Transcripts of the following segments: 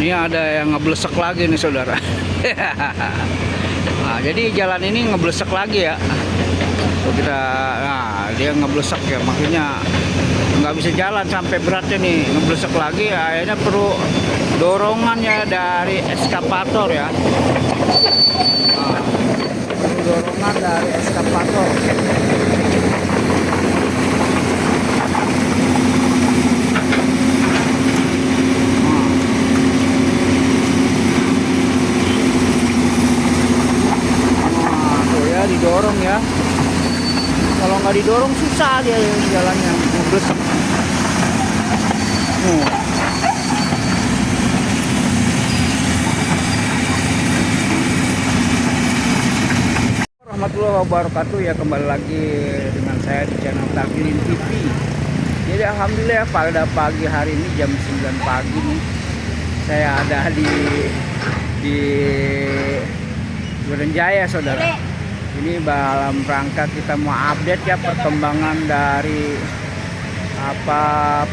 Ini ada yang ngeblesek lagi nih saudara. Nah, jadi jalan ini ngeblesek lagi ya. Tuh kita, nah dia ngeblesek ya, makanya nggak bisa jalan sampai beratnya nih ngeblesek lagi. Akhirnya perlu dorongan ya dari eskavator ya. Nah, perlu dorongan dari eskavator. Didorong ya, kalau nggak didorong susah dia jalannya, ngeblesek. Warahmatullahi wabarakatuh ya, kembali lagi dengan saya di channel Tagilin TV. Jadi alhamdulillah pada pagi hari ini jam 9 pagi nih saya ada di Durenjaya saudara. Ini dalam rangka kita mau update ya perkembangan dari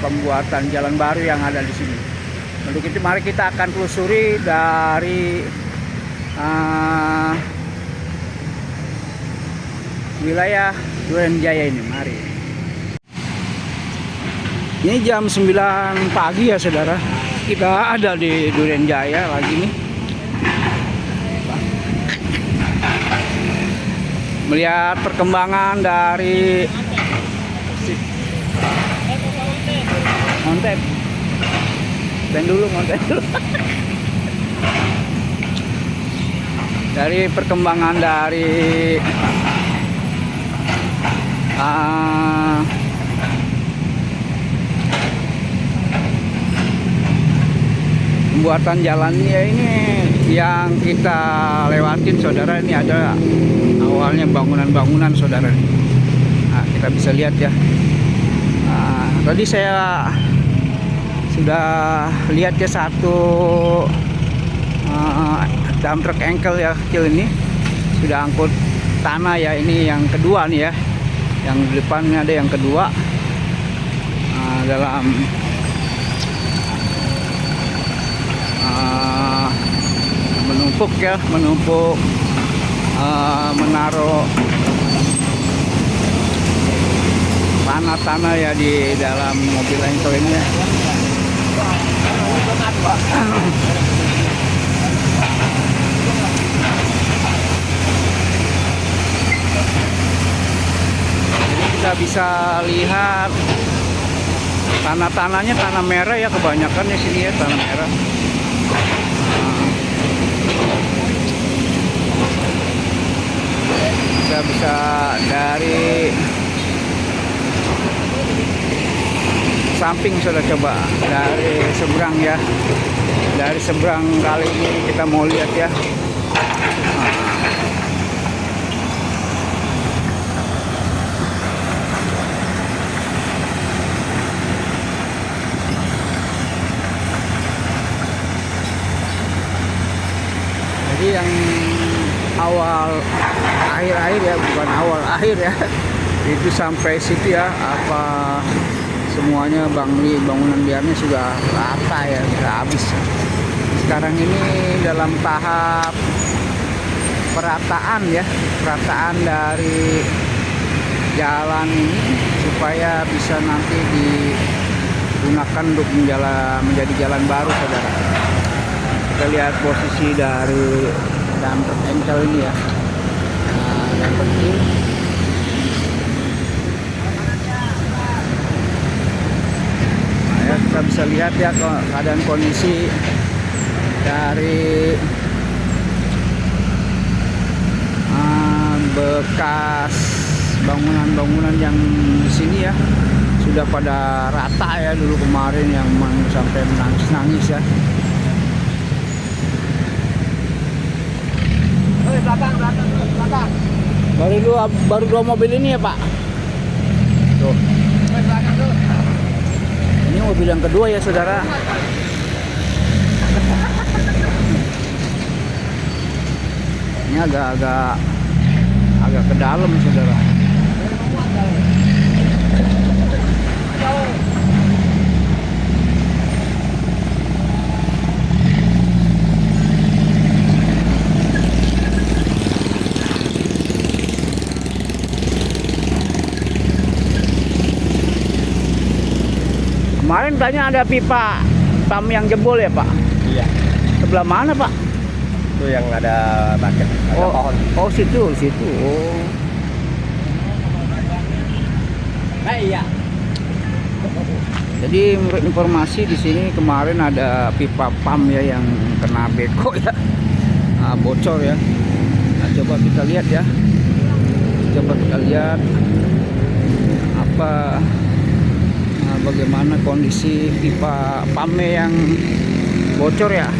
pembuatan jalan baru yang ada di sini. Untuk itu mari kita akan telusuri dari wilayah Durenjaya ini. Mari. Ini jam 9 pagi ya saudara. Kita ada di Durenjaya lagi nih. Melihat perkembangan dari konten. Dan dulu konten dulu. Dari perkembangan dari pembuatan jalannya ini yang kita lewatin saudara. Ini ada awalnya bangunan-bangunan saudara. Nah, kita bisa lihat ya. Nah, tadi saya sudah lihat ya satu dump truck engkel ya kecil ini sudah angkut tanah ya. Ini yang kedua nih ya, yang di depannya ada yang kedua. Nah, dalam menumpuk ya, menaruh tanah-tanah ya di dalam mobil engkel ini ya. Jadi kita bisa lihat tanah-tanahnya tanah merah ya, kebanyakan di sini ya tanah merah. Kita bisa dari samping sudah coba dari seberang ya, dari seberang kali ini kita mau lihat ya. Jadi yang awal akhir ya, bukan awal akhir ya, itu sampai situ ya, semuanya bangunan liarnya sudah rata ya, sudah habis. Sekarang ini dalam tahap perataan ya, perataan dari jalan ini supaya bisa nanti digunakan untuk menjadi jalan baru saudara. Kita lihat posisi dari dump truck engkel ini ya. Nah, yang penting kita bisa lihat ya keadaan kondisi dari bekas bangunan-bangunan yang di sini ya, sudah pada rata ya. Dulu kemarin yang sampai menangis-nangis ya. Belakang. Baru dua mobil ini ya Pak. Tuh. Ini mobil yang kedua ya saudara. Ini agak ke dalam saudara. Kemarin tanya ada pipa pam yang jebol ya Pak? Iya. Sebelah mana Pak? Itu yang ada bucket, ada pohon. Oh situ. Oh. Iya. Jadi menurut informasi di sini kemarin ada pipa pam ya yang kena beko ya, bocor ya. Nah, coba kita lihat ya. Coba kita lihat apa bagaimana kondisi pipa pamnya yang bocor ya.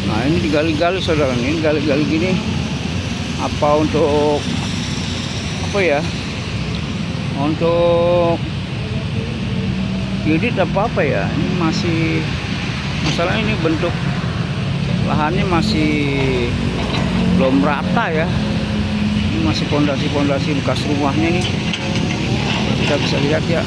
Nah ini digali-gali saudara, ini gali-gali gini apa untuk apa ya, untuk unit apa ya, ini masih masalah, ini bentuk lahannya masih belum rata ya, ini masih pondasi bekas rumahnya nih, kita bisa lihat ya.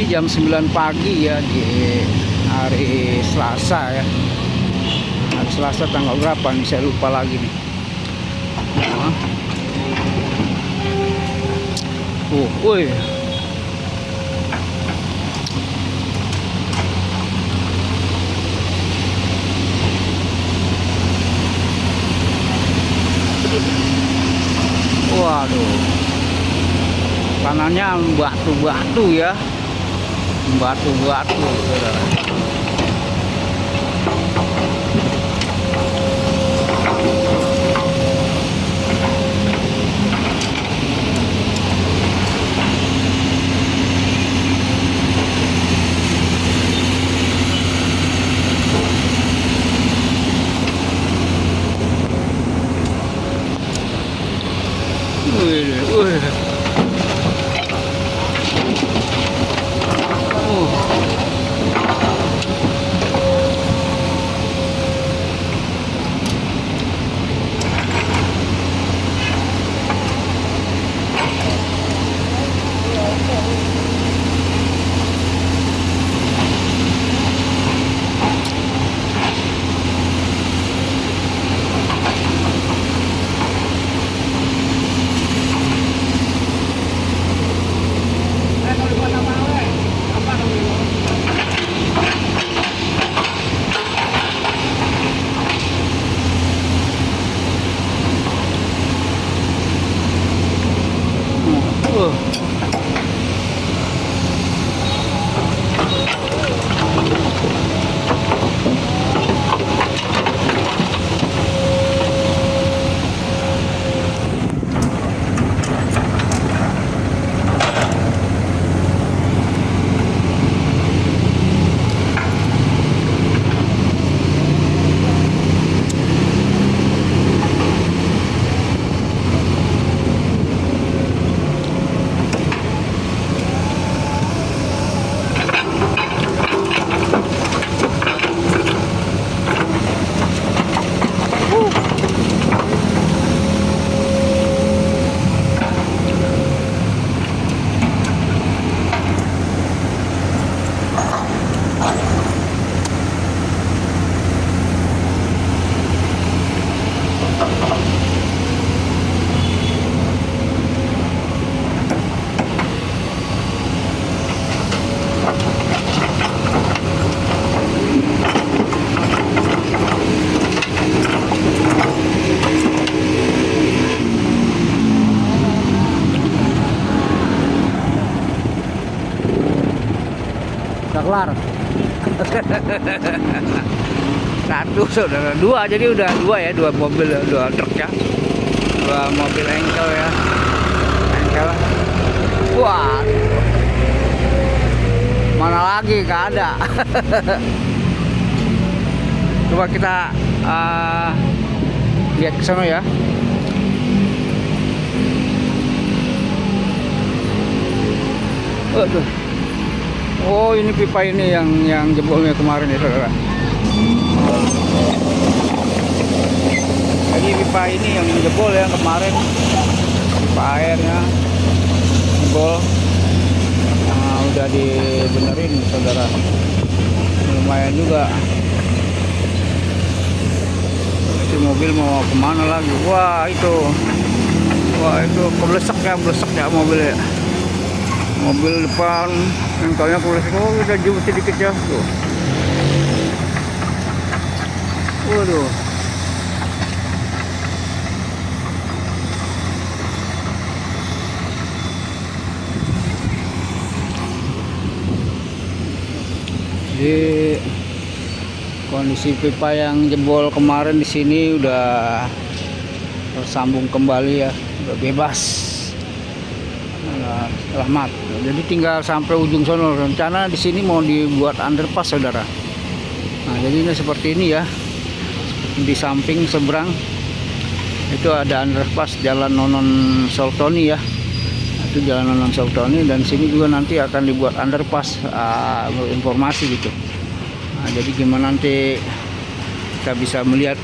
Jam 9 pagi ya di hari Selasa ya. Hari Selasa tanggal berapa nih, saya lupa lagi nih. Woi. Waduh. Kanannya batu-batu ya. Batu-batu saudara. Kelar. Satu saudara, dua, jadi udah dua ya, dua mobil, dua truk ya, dua mobil engkel ya, engkel. Wah, mana lagi, gak ada. Coba kita lihat ke sana ya. Aduh. Oh, ini pipa ini yang jebolnya kemarin ya saudara. Jadi pipa ini yang jebol ya kemarin, pipa airnya jebol. Udah dibenerin saudara, lumayan juga. Si mobil mau kemana lagi? Wah itu keblesak ya mobilnya. Mobil depan engkolnya keblesak. Oh udah jauh sedikit ya tuh. Waduh. Jadi kondisi pipa yang jebol kemarin di sini udah tersambung kembali ya, udah bebas. Rahmat. Jadi tinggal sampai ujung sono. Rencana di sini mau dibuat underpass saudara. Nah jadinya seperti ini ya. Di samping seberang itu ada underpass Jalan Nonon Soltoni ya. Itu Jalan Nonon Soltoni, dan sini juga nanti akan dibuat underpass, informasi gitu. Nah, jadi gimana nanti kita bisa melihat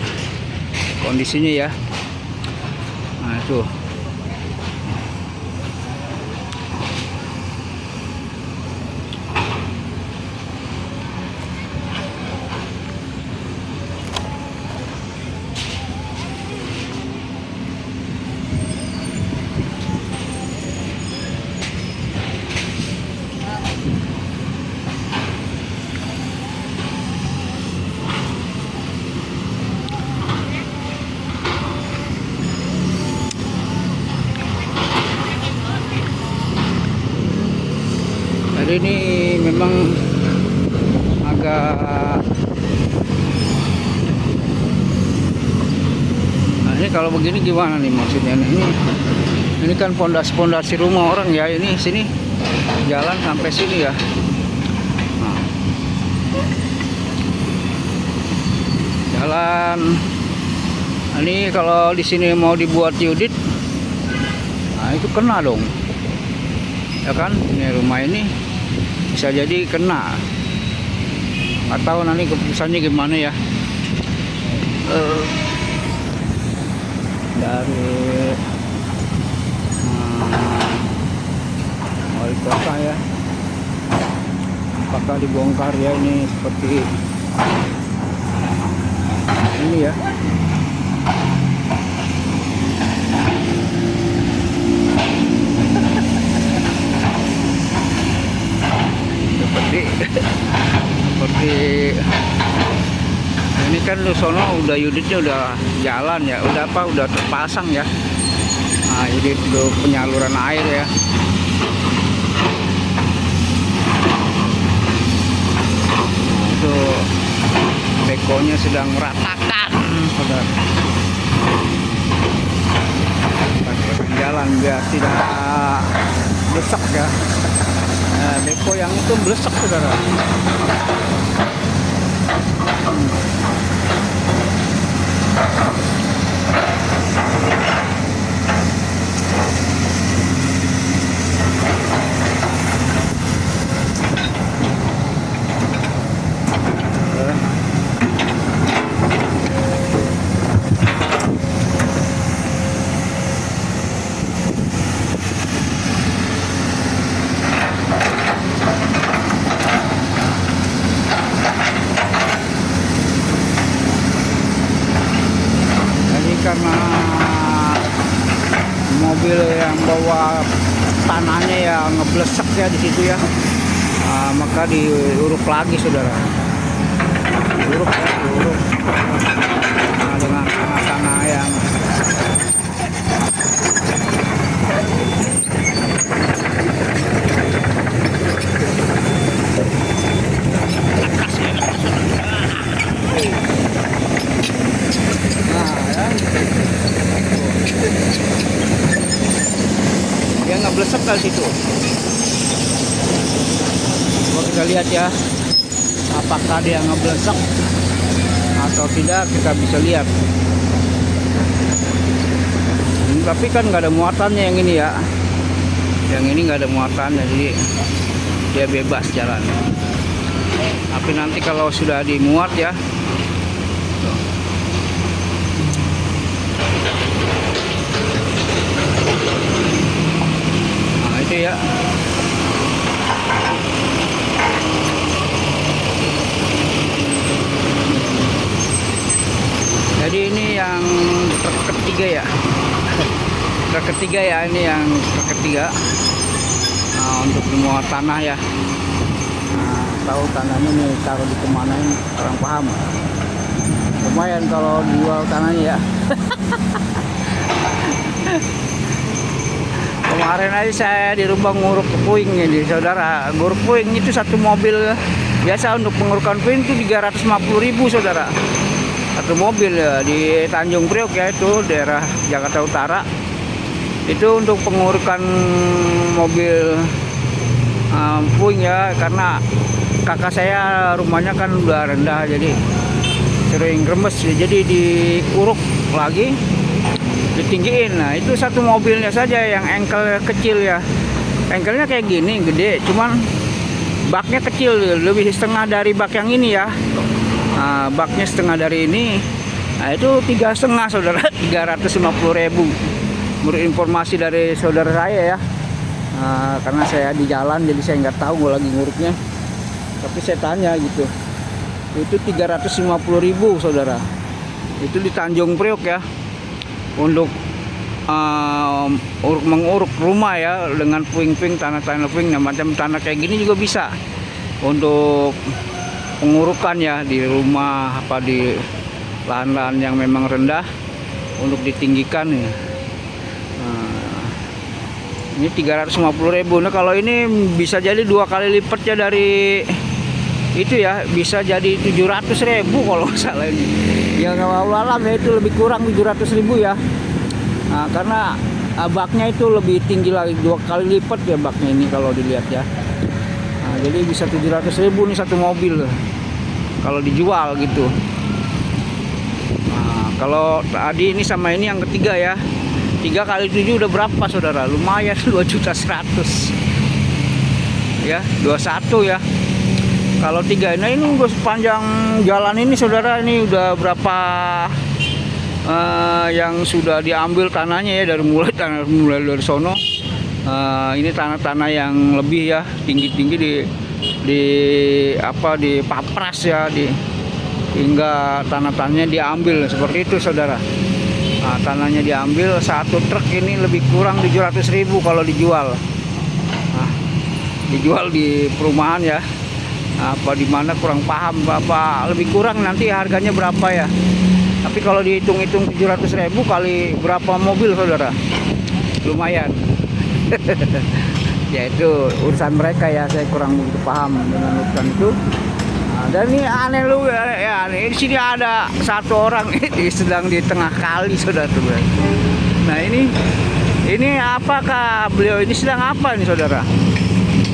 kondisinya ya. Nah itu jadi ini memang agak, nah ini kalau begini gimana nih maksudnya nih? Ini kan pondasi rumah orang ya, ini sini jalan sampai sini ya. Nah, jalan ini kalau di sini mau dibuat unit, nah itu kena dong ya kan, ini rumah ini bisa jadi kena, atau nanti keputusannya gimana ya. Dari wali kota ya, apakah dibongkar ya, ini seperti ini ya. seperti ini kan lu sono udah unitnya udah jalan ya, udah terpasang ya. Nah unit untuk penyaluran air ya. Nah, itu bekonya sedang meratakan saudara. Jalan biar tidak besar ya. Nah, beko yang itu blesek saudara. Karena mobil yang bawa tanahnya ya ngeblesek ya di situ ya, maka diuruk lagi saudara, diuruk ya, diuruk dengan tanah-tanah yang dia nggak blesek dari situ. Coba kita lihat ya, apakah dia ngeblesek atau tidak, kita bisa lihat. Tapi kan nggak ada muatannya yang ini ya, yang ini nggak ada muatannya, jadi dia bebas jalan. Tapi nanti kalau sudah dimuat ya, nah itu ya, ya. Jadi ini yang truk ketiga ya. Truk ketiga ya, ini yang truk ketiga. Nah, untuk semua tanah ya. Nah, tahu tanahnya nih taruh di kemana ini orang paham. Lumayan kalau dijual tanahnya ya. Kemarin aja saya di rumah nguruk puing ini saudara. Nguruk puing itu satu mobil biasa untuk pengurukan puing itu 350.000 saudara. Satu mobil ya di Tanjung Priok ya, itu daerah Jakarta Utara. Itu untuk pengurukan mobil puing ya, karena kakak saya rumahnya kan udah rendah jadi sering remes, jadi diuruk lagi, ditinggiin. Nah itu satu mobilnya saja yang engkel kecil ya, engkelnya kayak gini gede, cuman baknya kecil, lebih setengah dari bak yang ini ya. Nah, baknya setengah dari ini. Nah itu 3,5 saudara, 350.000 menurut informasi dari saudara saya ya. Karena saya di jalan jadi saya nggak tahu lagi nguruknya, tapi saya tanya gitu. Itu 350.000 saudara. Itu di Tanjung Priok ya, untuk menguruk rumah ya, dengan puing-puing, tanah-tanah puing. Nah macam tanah kayak gini juga bisa untuk pengurukan ya, di rumah apa di lahan-lahan yang memang rendah untuk ditinggikan ya. Ini 350.000. Nah kalau ini bisa jadi 2 kali lipatnya dari itu ya, bisa jadi 700.000 kalau nggak salah ini. Ya nggak alam ya, itu lebih kurang 700.000 ya. Nah, karena baknya itu lebih tinggi lagi, 2 kali lipat ya baknya ini kalau dilihat ya. Nah, jadi bisa 700.000 nih satu mobil kalau dijual gitu. Nah, kalau tadi ini sama ini yang ketiga ya, 3 kali 7 udah berapa saudara? Lumayan 2.100.000 ya, 21 ya. Kalau 3 ini udah sepanjang jalan ini saudara, ini udah berapa yang sudah diambil tanahnya ya, dari mulai dari sono. Ini tanah-tanah yang lebih ya, tinggi-tinggi di papras ya, hingga tanah-tanahnya diambil seperti itu saudara. Nah, tanahnya diambil, satu truk ini lebih kurang 700.000 kalau dijual. Nah, dijual di perumahan ya, apa di mana kurang paham apa lebih kurang nanti harganya berapa ya. Tapi kalau dihitung-hitung 700.000 kali berapa mobil saudara, lumayan. Ya itu urusan mereka ya, saya kurang begitu paham dengan urusan itu. Nah, dan ini aneh lu ya, di sini ada satu orang ini sedang di tengah kali saudara. Nah ini apakah beliau ini sedang apa nih saudara?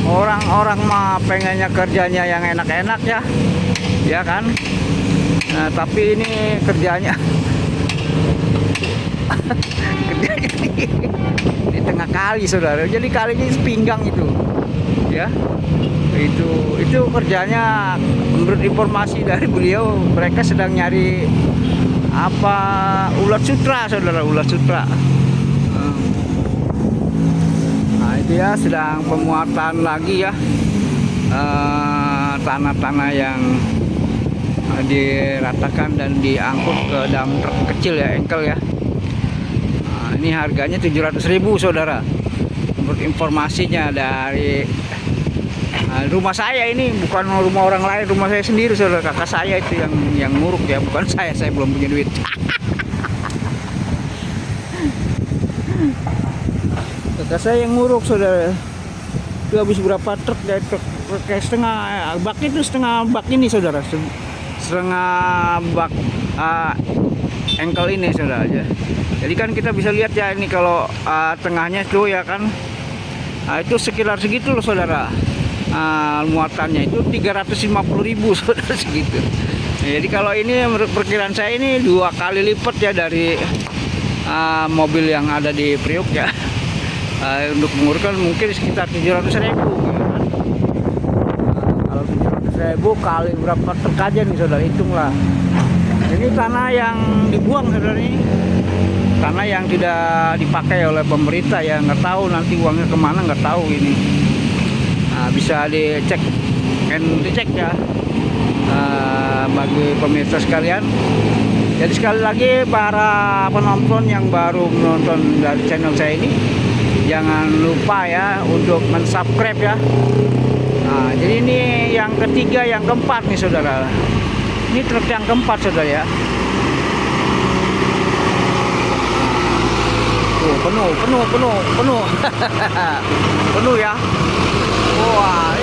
Orang-orang mah pengennya kerjanya yang enak-enak ya, ya kan? Nah tapi ini kerjanya di tengah kali saudara. Jadi kalinya sepinggang itu ya, itu kerjanya. Menurut informasi dari beliau, mereka sedang nyari apa, ulat sutra saudara, ulat sutra. Nah itu ya, sedang pemuatan lagi ya, tanah-tanah yang diratakan dan diangkut ke dalam truk kecil ya, engkel ya. Nah, ini harganya 700.000 saudara. Menurut informasinya dari rumah saya, ini bukan rumah orang lain, rumah saya sendiri saudara. Kakak saya itu yang nguruk ya, bukan saya belum punya duit. Kakak saya yang nguruk saudara. Itu habis berapa truk dari truk kayak setengah bak, itu setengah bak ini saudara, setengah bak engkel ini saudara aja. Jadi kan kita bisa lihat ya, ini kalau tengahnya itu ya kan, itu sekitar segitu loh saudara. Muatannya itu 350.000 saudara, segitu. Nah, jadi kalau ini menurut perkiraan saya ini 2 kali lipat ya dari mobil yang ada di Priok ya. Untuk menguruskan mungkin sekitar 700.000 gitu kan. Kalau 700.000 kali berapa truk aja nih saudara, hitunglah. Ini tanah yang dibuang saudara, ini Karena yang tidak dipakai oleh pemerintah ya nggak tahu nanti uangnya kemana, nggak tahu ini. Nah, bisa dicek ya bagi pemirsa sekalian. Jadi sekali lagi para penonton yang baru menonton dari channel saya ini, jangan lupa ya untuk mensubscribe ya. Nah, jadi ini yang ketiga, yang keempat nih saudara. Ini truk yang keempat saudara ya. Oh, penuh penuh ya. Wah,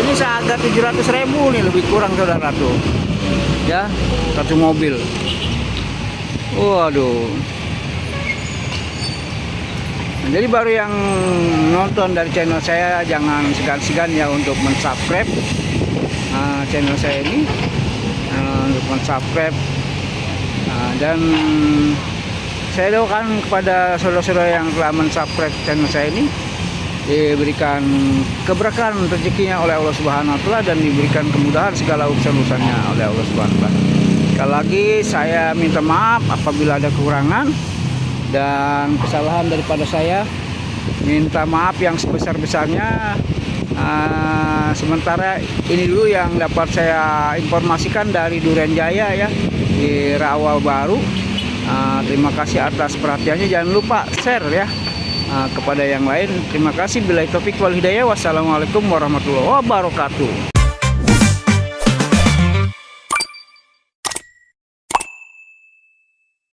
ini seharga 700.000 nih, lebih kurang saudara tuh ya, satu mobil. Waduh. Nah, jadi baru yang nonton dari channel saya, jangan segan-segan ya untuk mensubscribe channel saya ini, untuk mensubscribe. Dan saya doakan kepada saudara-saudara yang telah mensubscribe channel saya ini, diberikan keberkahan rezekinya oleh Allah Subhanahu wa taala, dan diberikan kemudahan segala urusan-urusannya oleh Allah Subhanahu wa taala. Sekali lagi saya minta maaf apabila ada kekurangan dan kesalahan daripada saya. Minta maaf yang sebesar-besarnya. Sementara ini dulu yang dapat saya informasikan dari Duren Jaya ya, di Rawa Baru. Terima kasih atas perhatiannya. Jangan lupa share ya kepada yang lain. Terima kasih. Billahi taufik wal hidayah. Wassalamualaikum warahmatullahi wabarakatuh.